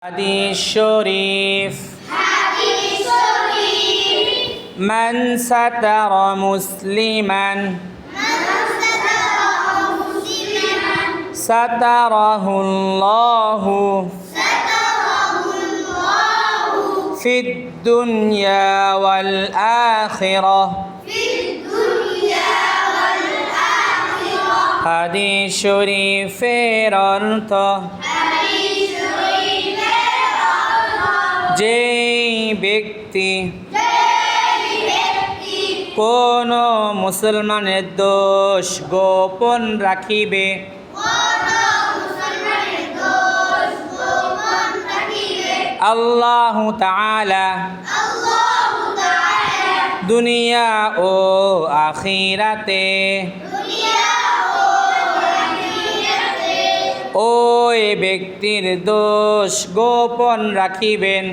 হাদিস শরীফ মান সাতারা মুসলিমান সাতারাহুল্লাহু ফিদ দুনিয়া ওয়াল আখিরাহ। হাদিস শরীফের অর্থ, যেই ব্যক্তি কোন মুসলমানের দোষ গোপন রাখিবে আল্লাহু তাআলা দুনিয়া ও আখিরাতে ওই ব্যক্তির দোষ গোপন রাখিবেন।